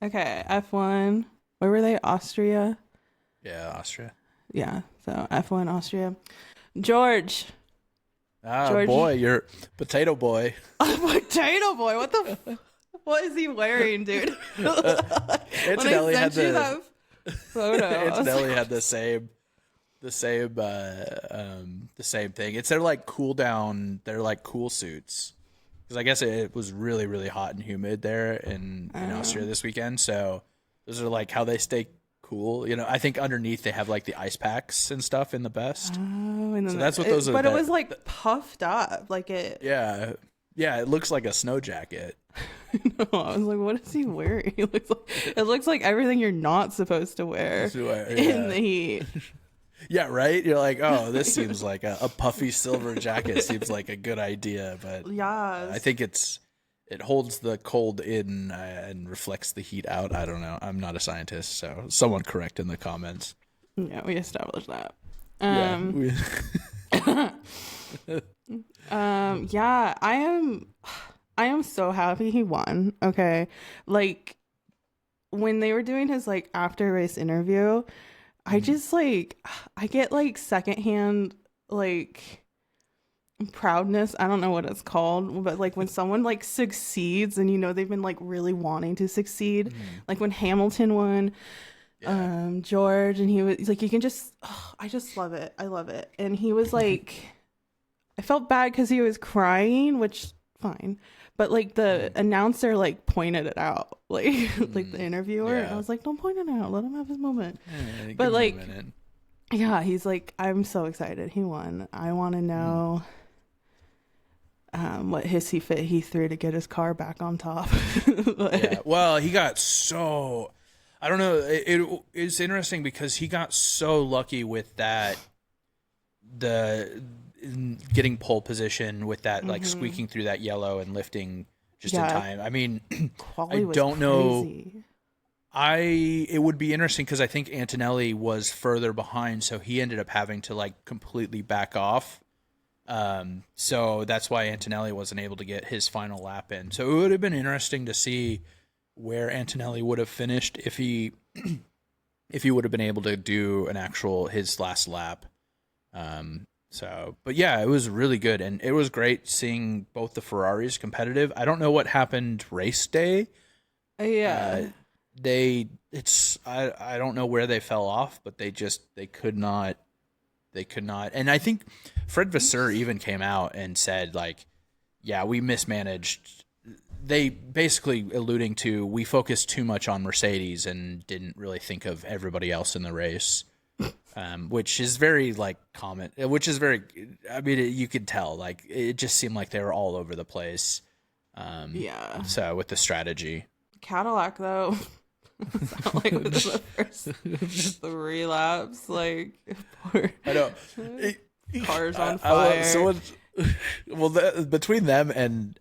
Okay, F1. Where were they? Austria? Yeah, Austria. Yeah, so F1 Austria. George. Ah, George. boy, you're potato boy. Potato boy. What is he wearing, dude? When I Antonelli had sent you the that photo, I was Antonelli like, had the same thing. It's their like cool down, they're like cool suits. Because I guess it was really, really hot and humid there in Austria this weekend. So those are like how they stay cool. I think underneath they have like the ice packs and stuff in the vest. oh, and So then that's what those are. but it was like puffed up, like it. Yeah. Yeah, it looks like a snow jacket. No, I was like, what is he wearing? It looks like everything you're not supposed to wear in the heat. Yeah, right? You're like, oh, this seems like a puffy silver jacket seems like a good idea, but I Yes. think it holds the cold in and reflects the heat out. I don't know. I'm not a scientist, so someone correct in the comments. Yeah, we established that. Yeah. Yeah, I am so happy he won. Okay. Like when they were doing his like after race interview, I just like I get like secondhand like proudness. I don't know what it's called, but like when someone like succeeds and they've been like really wanting to succeed, like when Hamilton won, George, and he was like, you can just I just love it. I love it. And he was like, I felt bad because he was crying, which fine, but like the announcer like pointed it out, like like the interviewer, and I was like, don't point it out, let him have his moment. But like, yeah, he's like, I'm so excited he won. I want to know what hissy fit he threw to get his car back on top. Yeah, well, he got so, I don't know, it's interesting because he got so lucky with that, getting pole position with that, like squeaking through that yellow and lifting just in time. I mean, I don't know. It would be interesting because I think Antonelli was further behind, so he ended up having to like completely back off. So that's why Antonelli wasn't able to get his final lap in. So it would have been interesting to see where Antonelli would have finished if he would have been able to do his last lap. But yeah, it was really good, and it was great seeing both the Ferraris competitive. I don't know what happened race day. Yeah. I don't know where they fell off, but they could not, and I think Fred Vasseur even came out and said like, yeah, we mismanaged. They basically alluding to, we focused too much on Mercedes and didn't really think of everybody else in the race. Which is very like common, which is very, I mean, you could tell, like, it just seemed like they were all over the place. Yeah. So with the strategy. Cadillac though, it's not like within the first 3 laps, like I know. cars on fire. Between them and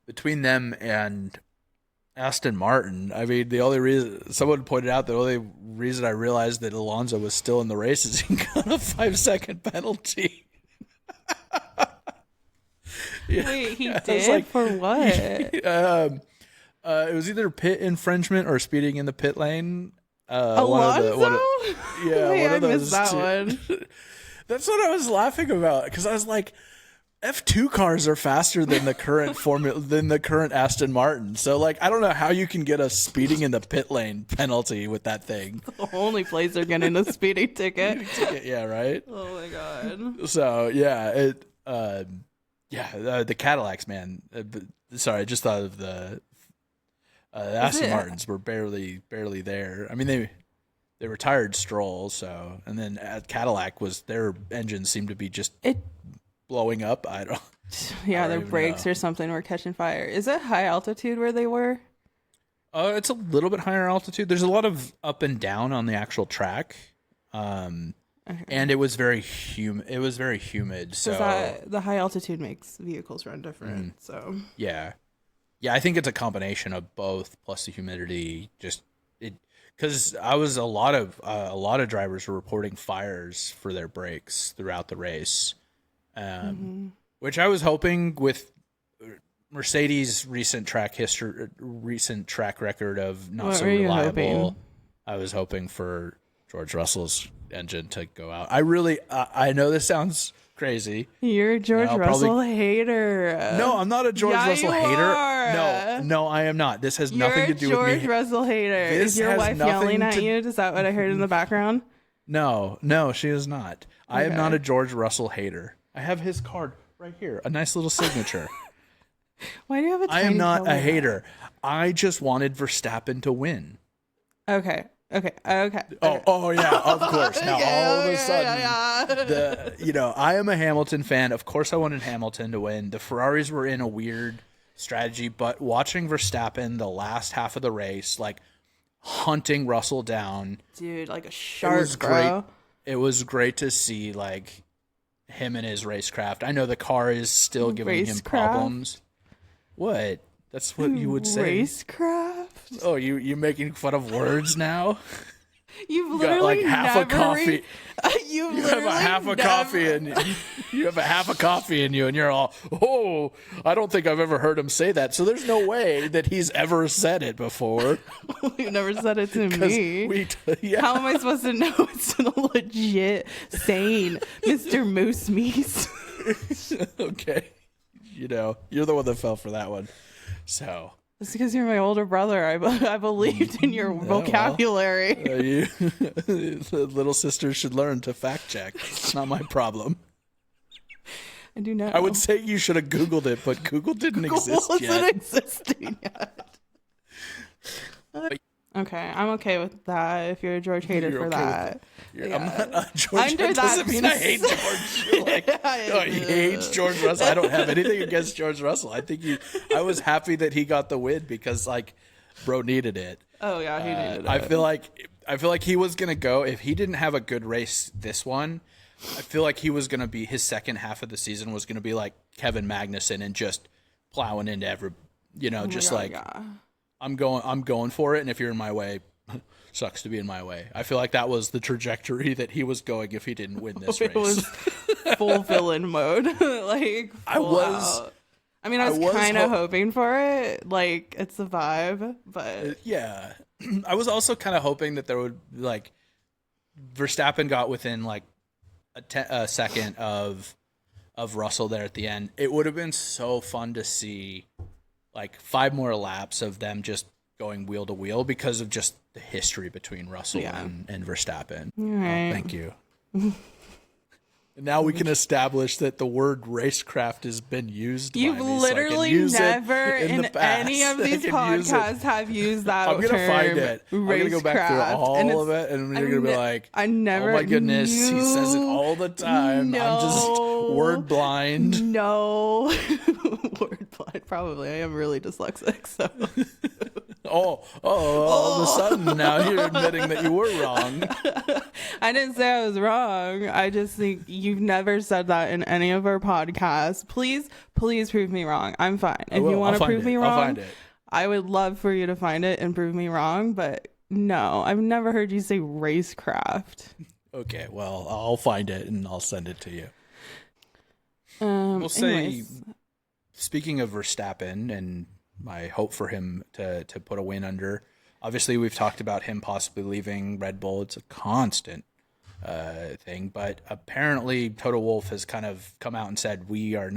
between them and Aston Martin, I mean, the only reason someone pointed out, the only reason I realized that Alonso was still in the race is he got a 5-second penalty. Wait, he did? Like, for what? It was either pit infringement or speeding in the pit lane. Alonso? Wait, one I of those missed that two. one. That's what I was laughing about, because I was like, F2 cars are faster than the current Aston Martin. So like, I don't know how you can get a speeding in the pit lane penalty with that thing. The only place they're getting a speeding ticket. Yeah, right. Oh my god. So yeah, the Cadillacs, man. Sorry, I just thought of the Aston Martins were barely there. I mean, they retired Stroll, so, and then Cadillac their engines seemed to be just blowing up. Their brakes or something were catching fire. Is it high altitude where they were? It's a little bit higher altitude. There's a lot of up and down on the actual track. And it was very humid. So the high altitude makes vehicles run different. So yeah, I think it's a combination of both, plus the humidity. Because a lot of drivers were reporting fires for their brakes throughout the race. Which I was hoping with Mercedes' recent track record of not What so were you reliable. hoping? I was hoping for George Russell's engine to go out. I know this sounds crazy. You're a George Russell hater. No, I'm not a George Russell hater. Are. No, I am not. This has nothing to do with me. You're a George Russell hater. This is your has wife yelling at you? Is that what I heard in the background? No, she is not. I am not a George Russell hater. I have his card right here, a nice little signature. Why do you have a tiny I am not pillow? a hater. I just wanted Verstappen to win. Okay. Oh yeah, of course. Now all of a sudden, I am a Hamilton fan. Of course, I wanted Hamilton to win. The Ferraris were in a weird strategy, but watching Verstappen the last half of the race, like hunting Russell down, dude, like a shark. It was great. It was great to see like him and his racecraft. I know the car is still giving him problems. What? That's what you would say. Racecraft? Oh, you making fun of words now? You've literally got like half a coffee. You have a half a coffee and you have a half a coffee in you, and you're all, oh, I don't think I've ever heard him say that. So there's no way that he's ever said it before. You've never said it to me. How am I supposed to know it's a legit saying, Mr. Moose Meese? Okay, you're the one that fell for that one. So it's because you're my older brother. I believed in your vocabulary. The little sisters should learn to fact check. It's not my problem. I do know. I would say you should have Googled it, but Google didn't exist yet. Wasn't existing yet. Okay, I'm okay with that. If you're a George hater for that. I'm not a George. That doesn't mean I hate George. He hates George Russell. I don't have anything against George Russell. I was happy that he got the win because like, bro needed it. Oh yeah, he needed it. I feel like he was gonna go if he didn't have a good race this one. I feel like he was gonna be his second half of the season was gonna be like Kevin Magnussen and just plowing into every, I'm going for it, and if you're in my way, sucks to be in my way. I feel like that was the trajectory that he was going if he didn't win this race. It was full villain mode. I was kind of hoping for it. Like, it's the vibe, but yeah. I was also kind of hoping that there would like Verstappen got within like a second of Russell there at the end. It would have been so fun to see like 5 more laps of them just going wheel to wheel because of just the history between Russell and Verstappen. Right. Thank you. And now we can establish that the word racecraft has been used. You've literally never in any of these podcasts have used that term. I'm going to find it. I'm going to go back through all of it, and you're going to be like, oh my goodness, he says it all the time. No, I'm just word blind. No. Word blind, probably. I am really dyslexic, so... all of a sudden now you're admitting that you were wrong. I didn't say I was wrong. I just think you've never said that in any of our podcasts. Please prove me wrong. I'm fine. If you want to prove me wrong, I'll find it. I would love for you to find it and prove me wrong, but no, I've never heard you say racecraft. Okay, well, I'll find it and I'll send it to you. We'll say, speaking of Verstappen and my hope for him to put a win under. Obviously, we've talked about him possibly leaving Red Bull. It's a constant thing, but apparently Toto Wolff has kind of come out and said, we're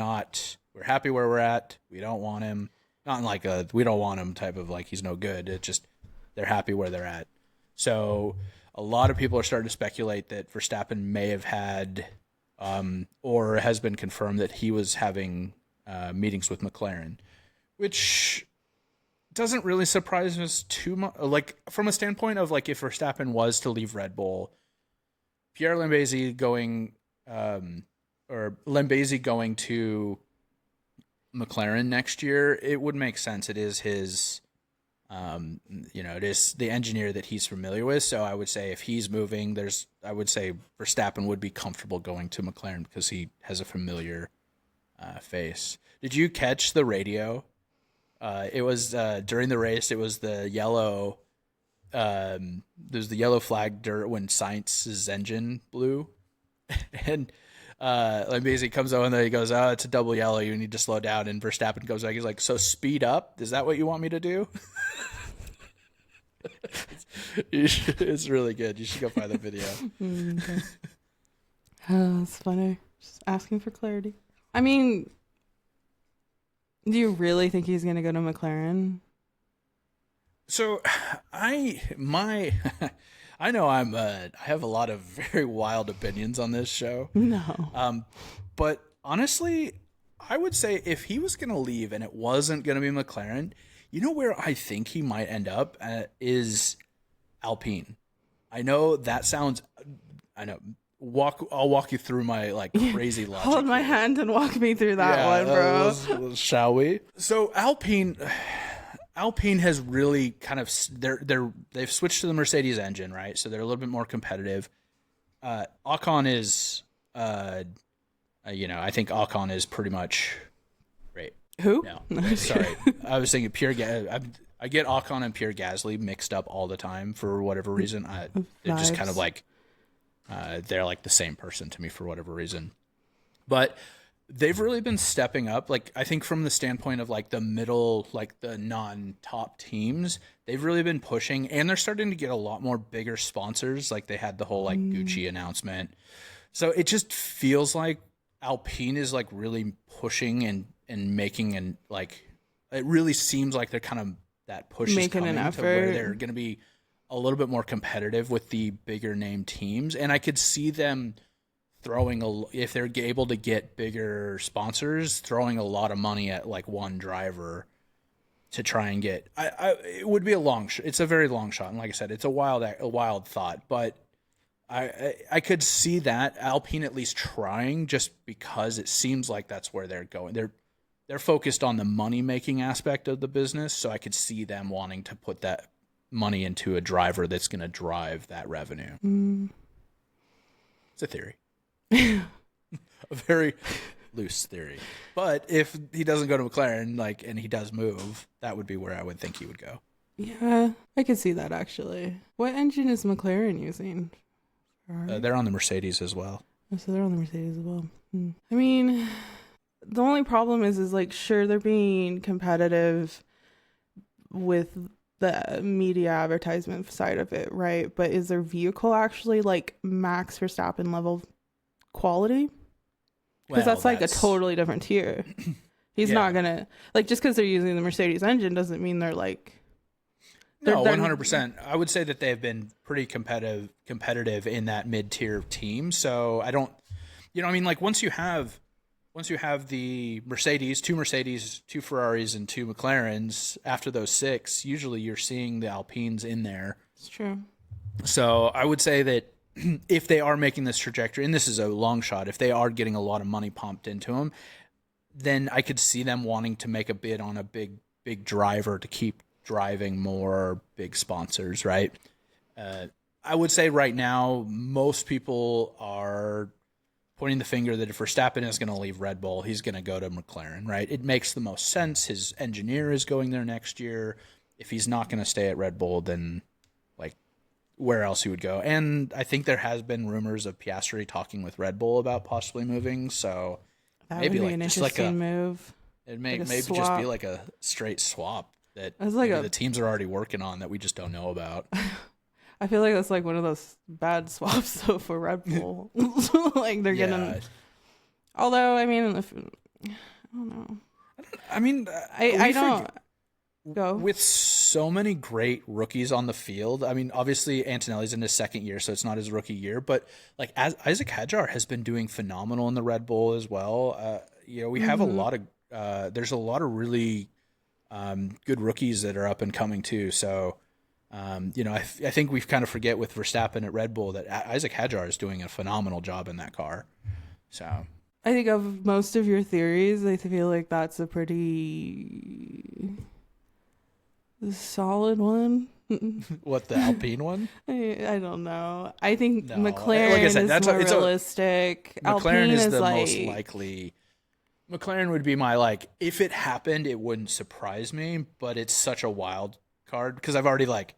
happy where we're at. We don't want him. Not in like we don't want him type of like he's no good. It's just they're happy where they're at. So a lot of people are starting to speculate that Verstappen may have had or has been confirmed that he was having meetings with McLaren, which doesn't really surprise us too much. Like from a standpoint of like if Verstappen was to leave Red Bull, Pierre Lambiase going to McLaren next year, it would make sense. It is his, it is the engineer that he's familiar with. So I would say if he's moving, I would say Verstappen would be comfortable going to McLaren because he has a familiar face. Did you catch the radio? It was during the race. It was the yellow. There's the yellow flag when Sainz's engine blew, and Like basically comes over and then he goes, "Oh, it's a double yellow. You need to slow down." And Verstappen goes back. He's like, "So speed up? Is that what you want me to do?" It's really good. You should go find the video. Okay. It's funny. Just asking for clarity. I mean, do you really think he's gonna go to McLaren? So, I know I have a lot of very wild opinions on this show. No. But honestly, I would say if he was going to leave and it wasn't going to be McLaren, you know where I think he might end up is Alpine. I know that sounds. I know. I'll walk you through my like crazy logic. Hold my hand and walk me through that one, bro. Shall we? So Alpine has really kind of they've switched to the Mercedes engine, right? So they're a little bit more competitive. Ocon is, I think Ocon is pretty much great. Who? No, sorry, I was thinking Pierre. I get Ocon and Pierre Gasly mixed up all the time for whatever reason. They're just kind of like they're like the same person to me for whatever reason, but. They've really been stepping up. Like, I think from the standpoint of like the middle, like the non-top teams, they've really been pushing and they're starting to get a lot more bigger sponsors. Like they had the whole like Gucci announcement. So it just feels like Alpine is like really pushing and making and like, it really seems like they're kind of that push is coming to where they're going to be a little bit more competitive with the bigger name teams. And I could see them if they're able to get bigger sponsors, throwing a lot of money at like one driver to try and get. It would be it's a very long shot, and like I said, it's a wild thought, but I could see that Alpine at least trying, just because it seems like that's where they're going. They're focused on the money making aspect of the business, so I could see them wanting to put that money into a driver that's going to drive that revenue. It's a theory. A very loose theory, but if he doesn't go to McLaren, like, and he does move, that would be where I would think he would go. Yeah, I could see that actually. What engine is McLaren using? They're on the Mercedes as well. Oh, so they're on the Mercedes as well. I mean, the only problem is like, sure, they're being competitive with the media advertisement side of it, right? But is their vehicle actually like Max Verstappen level quality? Because that's like a totally different tier. He's not gonna like, just because they're using the Mercedes engine doesn't mean they're like. No, 100%. I would say that they have been pretty competitive in that mid-tier team. So I don't, I mean, like once you have the Mercedes, two Ferraris, and two McLarens, after those six, usually you're seeing the Alpines in there. It's true. So I would say that if they are making this trajectory, and this is a long shot, if they are getting a lot of money pumped into them, then I could see them wanting to make a bid on a big driver to keep driving more big sponsors, right? I would say right now, most people are pointing the finger that if Verstappen is going to leave Red Bull, he's going to go to McLaren, right? It makes the most sense. His engineer is going there next year. If he's not going to stay at Red Bull, then like where else he would go? And I think there has been rumors of Piastri talking with Red Bull about possibly moving. So that maybe would be like an just interesting like move. It may maybe just be like a straight swap that like the teams are already working on that we just don't know about. I feel like that's like one of those bad swaps though for Red Bull. Like they're getting. Although I mean, I don't know. I don't. Go. With so many great rookies on the field, I mean, obviously Antonelli's in his second year, so it's not his rookie year. But like, as Isaac Hadjar has been doing phenomenal in the Red Bull as well. We have a lot of. There's a lot of really good rookies that are up and coming too. So, I think we kind of forget with Verstappen at Red Bull that Isaac Hadjar is doing a phenomenal job in that car. So. I think of most of your theories, I feel like that's a pretty solid one. What, the Alpine one? I don't know. I think McLaren like I said, is more realistic. McLaren Alpine is the like, most likely. McLaren would be my like. If it happened, it wouldn't surprise me, but it's such a wild card because I've already like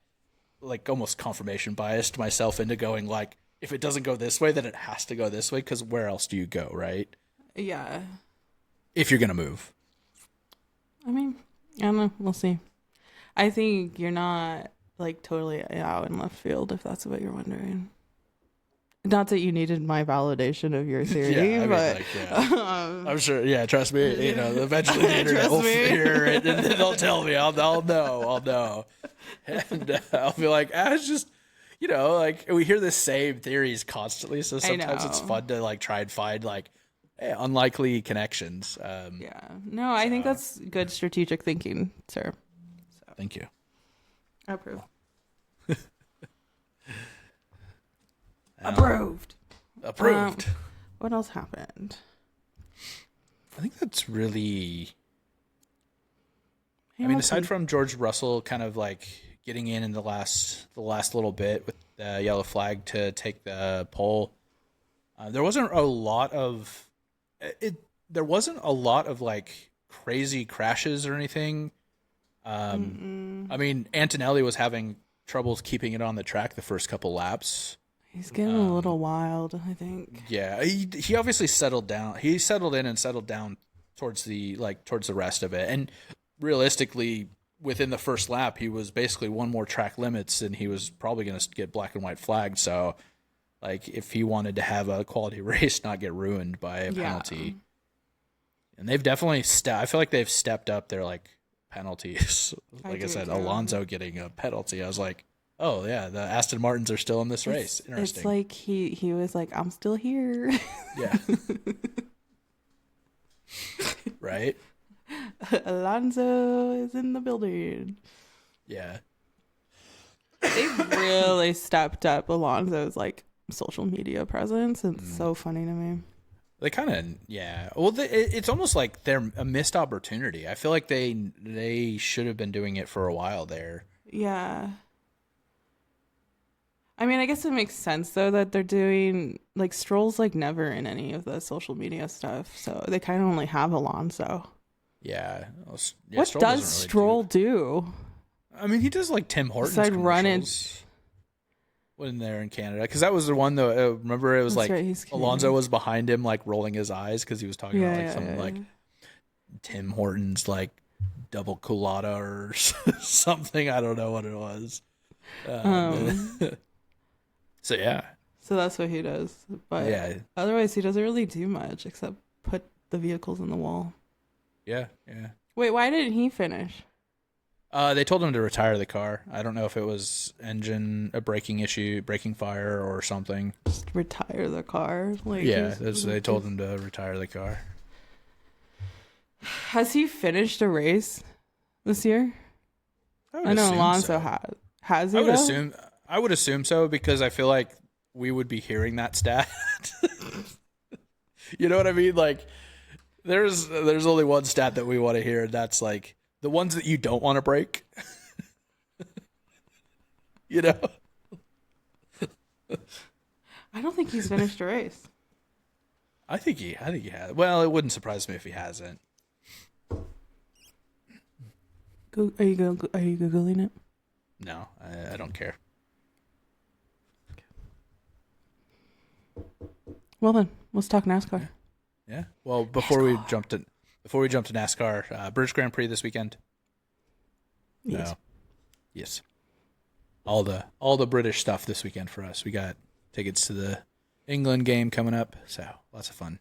almost confirmation biased myself into going like, if it doesn't go this way, then it has to go this way, because where else do you go, right? Yeah. If you're going to move. I mean, I don't know. We'll see. I think you're not like totally out in left field, if that's what you're wondering. Not that you needed my validation of your theory, but I'm sure. Yeah, trust me. Eventually the internet will hear it, and then they'll tell me. I'll know, and I'll be like, it's just, like we hear the same theories constantly. So sometimes it's fun to like try and find like unlikely connections. No, I think that's good strategic thinking, sir. So. Thank you. I approve. Approved. What else happened? I think that's really. I mean, aside from George Russell kind of like getting in the last little bit with the yellow flag to take the pole, there wasn't a lot of There wasn't a lot of like crazy crashes or anything. I mean, Antonelli was having troubles keeping it on the track the first couple laps. He's getting a little wild, I think. Yeah, he obviously settled down. He settled in and settled down towards the rest of it. And realistically, within the first lap, he was basically one more track limits, and he was probably going to get black and white flagged. So, like, if he wanted to have a quality race, not get ruined by a penalty. And they've definitely I feel like they've stepped up their like penalties. Like I said, Alonso getting a penalty. I was like, oh yeah, the Aston Martins are still in this race. Interesting. It's like he was like, I'm still here. Yeah. Right? Alonso is in the building. Yeah. They really stepped up Alonso's like social media presence. It's so funny to me. They kind of, yeah. Well, it's almost like they're a missed opportunity. I feel like they should have been doing it for a while there. Yeah. I mean, I guess it makes sense, though, that they're doing, like, Stroll's, like, never in any of the social media stuff, so they kind of only have Alonso. Yeah. What Stroll does Stroll do? I mean, he does, like, Tim Hortons commercials when they're in Canada, because that was the one, though, remember, it was, like, Alonso was behind him, like, rolling his eyes, because he was talking about, like, something like Tim Hortons, like, double colada or something. I don't know what it was. So yeah. So that's what he does. But otherwise he doesn't really do much except put the vehicles in the wall. Yeah. Wait, why didn't he finish? They told him to retire the car. I don't know if it was a braking issue, braking fire or something. Just retire the car? Like they told him to retire the car. Has he finished a race this year? I know Alonso has. Has he? I would assume so, because I feel like we would be hearing that stat. You know what I mean? Like, there's only one stat that we want to hear, and that's like the ones that you don't want to break. You know? I don't think he's finished a race. I think he has. Well, it wouldn't surprise me if he hasn't. Are you Googling it? No, I don't care. Well then, let's talk NASCAR. Yeah. Well, before we jump to NASCAR, British Grand Prix this weekend. Yes. No. Yes. All the British stuff this weekend for us. We got tickets to the England game coming up, so lots of fun.